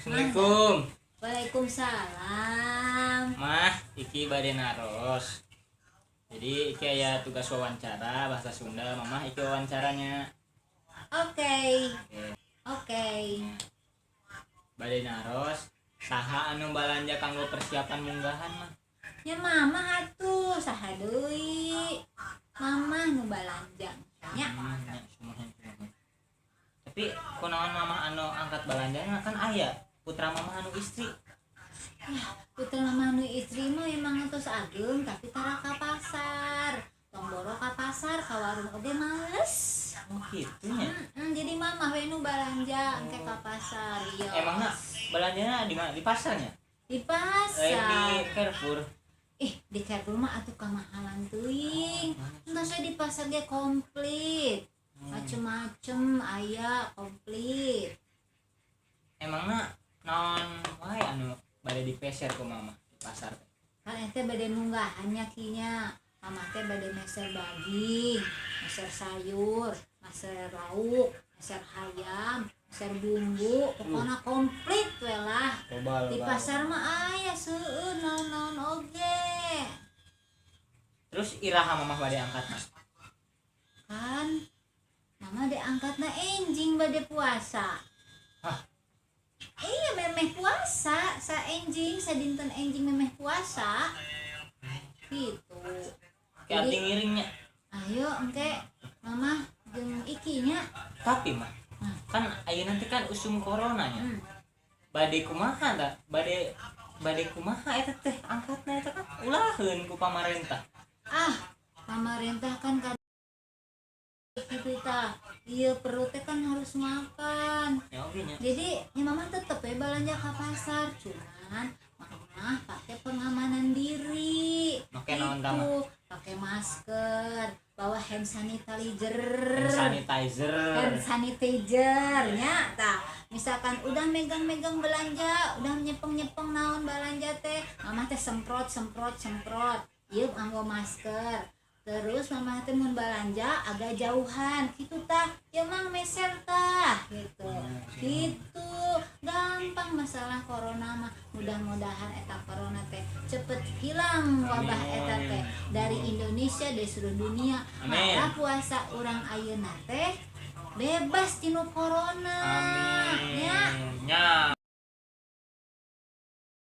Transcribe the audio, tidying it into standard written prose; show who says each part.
Speaker 1: Assalamualaikum.
Speaker 2: Waalaikumsalam.
Speaker 1: Mah, iki bade naros. Jadi iki aya tugas wawancara bahasa Sunda. Mamah iki wawancaranya.
Speaker 2: Oke.
Speaker 1: Oke.
Speaker 2: Oke.
Speaker 1: Bade naros. Saha anu balanja kanggo persiapan munggahan mah?
Speaker 2: Ya mama atuh saha deui? Mama nu balanja. Ya.
Speaker 1: Tapi kunaon mamah anu angkat balanjana kan aya putra mamah anu istri.
Speaker 2: Ya, putra mama nu istri mah emang atuh ageung tapi tara ka pasar. Tong boro ka pasar ka warung oge males.
Speaker 1: Oh kitu nya.
Speaker 2: Jadi mama we nu balanja engke ka pasar. Iya.
Speaker 1: Emangna balanjana di mana? Di pasarnya?
Speaker 2: Di
Speaker 1: Di
Speaker 2: pasar.
Speaker 1: Carrefour.
Speaker 2: Di Carrefour mah atuh kamahalan teuing. Entah saya di pasar ge komplit. Macem-macem aya komplit.
Speaker 1: Emangna naon wae anu bade dipeser ku mama di pasar teh?
Speaker 2: Kan ente bade munggahannya kinya. Mama teh bade meser daging, meser sayur, meser lauk, meser ayam, meser bumbu, pokoknya komplit we lah. Di pasar mah aya seueur naon-naon oge.
Speaker 1: Terus iraha mamah bade angkat mah?
Speaker 2: Kan mama diangkatna enjing bade puasa.
Speaker 1: Hah?
Speaker 2: Iya memeh puasa, sa enjing, sa dinten enjing memeh puasa. Gitu.
Speaker 1: Kayak
Speaker 2: Jadi,
Speaker 1: ngiringnya.
Speaker 2: ayo engke mama jeung ikinya.
Speaker 1: Tapi mah kan ayeuna nanti kan usum corona nya. Bade kumaha da? Bade kumaha eta teh angkatna eta kan ulaheun ku pamarentah.
Speaker 2: Pemerintah kan kita iya perut teh kan harus makan.
Speaker 1: Ya oge nya.
Speaker 2: Jadi ya mama tetep ya belanja ke pasar, cuman mama pakai pengamanan diri.
Speaker 1: Make naon tah mah?
Speaker 2: Pakai masker, bawa hand sanitizer.
Speaker 1: Hand sanitizer.
Speaker 2: Nya tah. Misalkan udah megang-megang belanja, udah nyepeng-nyepeng naon belanja teh, mama teh semprot. Ieu nganggo masker. Terus mama teh mun balanja agak jauhan gitu tah. Ya mang meser tah gitu. Gitu. Gampang masalah corona mah. Mudah-mudahan eta corona teh cepet hilang wabah eta teh dari Indonesia, dari seluruh dunia. Maka puasa urang ayeuna teh bebas tinu corona.
Speaker 1: Amin.
Speaker 2: Ya.
Speaker 1: Nya.